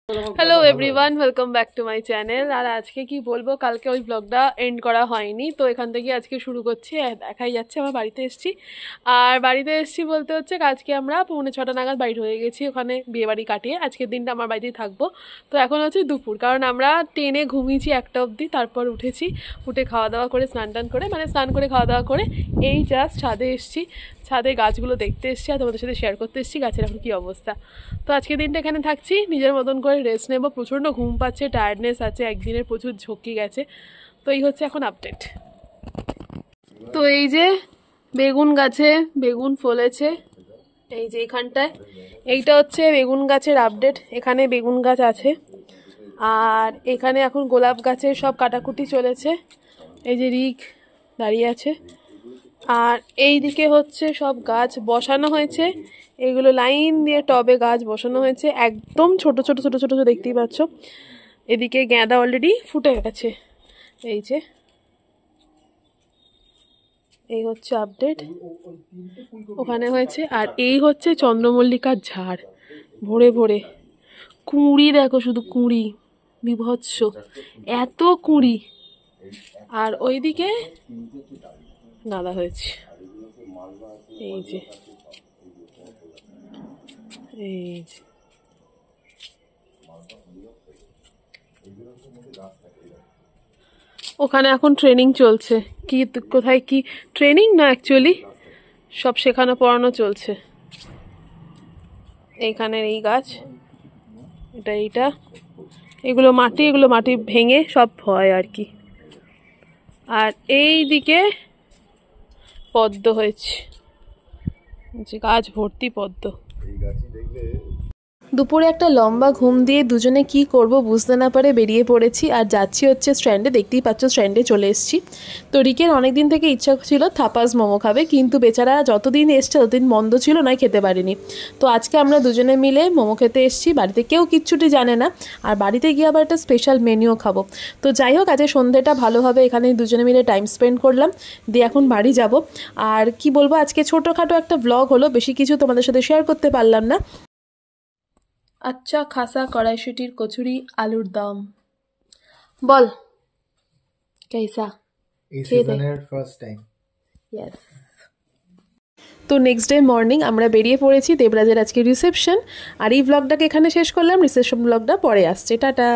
Hello everyone, welcome back to my channel. আর আজকে কি বলবো, কালকে ওই ব্লগটা এন্ড করা হয়নি, তো এখান থেকে আজকে শুরু করছি। দেখাই যাচ্ছে আমার বাড়িতে এসেছি। আর বাড়িতে এসেছি বলতে হচ্ছে আজকে আমরা 6:45 নাগাদ বাড়ি হয়ে গেছি, ওখানে বিয়ে বাড়ি কাটিয়ে আজকের দিনটা আমার বাড়িতেই থাকবো। তো এখন হচ্ছে দুপুর, কারণ আমরা ট্রেনে ঘুমিয়েছি 1টা অবধি, তারপর উঠেছি, উঠে খাওয়া দাওয়া করে স্নান করে স্নান করে খাওয়া দাওয়া করে এই জাস্ট ছাদে এসেছি। ছাদে গাছগুলো দেখতে এসেছি আর তোমাদের সাথে শেয়ার করতে এসেছি গাছের এখন কী অবস্থা। তো আজকের দিনটা এখানে থাকছি, নিজের মতন করে রেস্ট নেবো। প্রচণ্ড ঘুম পাচ্ছে, টায়ার্ডনেস আছে, একদিনের প্রচুর ঝক্কি গেছে। তো এই হচ্ছে এখন আপডেট। তো এই যে বেগুন গাছে বেগুন ফলেছে, এই যে এখানটায়, এইটা হচ্ছে বেগুন গাছের আপডেট। এখানে বেগুন গাছ আছে, আর এখানে এখন গোলাপ গাছের সব কাটাকুটি চলেছে। এই যে রিক দাঁড়িয়ে আছে, আর এই দিকে হচ্ছে সব গাছ বসানো হয়েছে। এগুলো লাইন দিয়ে টবে গাছ বসানো হয়েছে, একদম ছোট ছোট ছোট ছোট দেখতেই পাচ্ছ। এদিকে গাঁদা অলরেডি ফুটে গেছে, এই যে এই হচ্ছে আপডেট। ওখানে হয়েছে, আর এই হচ্ছে চন্দ্রমল্লিকার ঝাড়, ভরে ভরে কুঁড়ি, দেখো শুধু কুঁড়ি, বিভৎস এত কুঁড়ি। আর ওইদিকে গাঁদা হয়েছে, এই যে এই যে ওখানে এখন ট্রেনিং চলছে। কি কোথায় কি ট্রেনিং না, অ্যাকচুয়ালি সব শেখানো পড়ানো চলছে। এইখানের এই গাছ, এইটা এগুলো মাটি ভেঙে সব হয় আর কি। আর এই দিকে পদ্ম হয়েছে, যে গাছ ভর্তি পদ্ম। দুপুরে একটা লম্বা ঘুম দিয়ে দুজনে কি করব বুঝতে না পারে বেরিয়ে পড়েছি, আর যাচ্ছি হচ্ছে স্ট্যান্ডে। দেখতেই পাচ্ছ স্ট্যান্ডে চলে এসেছি। তো রিকের অনেকদিন থেকে ইচ্ছা ছিল থাপাস মোমো খাবে, কিন্তু বেচারা যতদিন এসছে ততদিন মন্দ ছিল, নয় খেতে পারিনি। তো আজকে আমরা দুজনে মিলে মোমো খেতে এসেছি। বাড়িতে কেউ কিচ্ছুটি জানে না, আর বাড়িতে গিয়ে আবার একটা স্পেশাল মেনুও খাবো। তো যাই হোক, আজকে সন্ধ্যেটা ভালোভাবে এখানে দুজনে মিলে টাইম স্পেন্ড করলাম, দিয়ে এখন বাড়ি যাব। আর কি বলবো, আজকে ছোটোখাটো একটা ব্লগ হলো, বেশি কিছু তোমাদের সাথে শেয়ার করতে পারলাম না। আচ্ছা খাসা কড়াইশুটির কচুরি আলুর দম, বল कैसा? এই সিজনের ফার্স্ট টাইম। ইয়েস। তো নেক্সট ডে মর্নিং আমরা বেরিয়ে পড়েছি, দেবরাজের আজকে রিসেপশন। আর এই ব্লগটাকে এখানে শেষ করলাম, রিসেপশন ব্লগটা পরে আসছে। টাটা।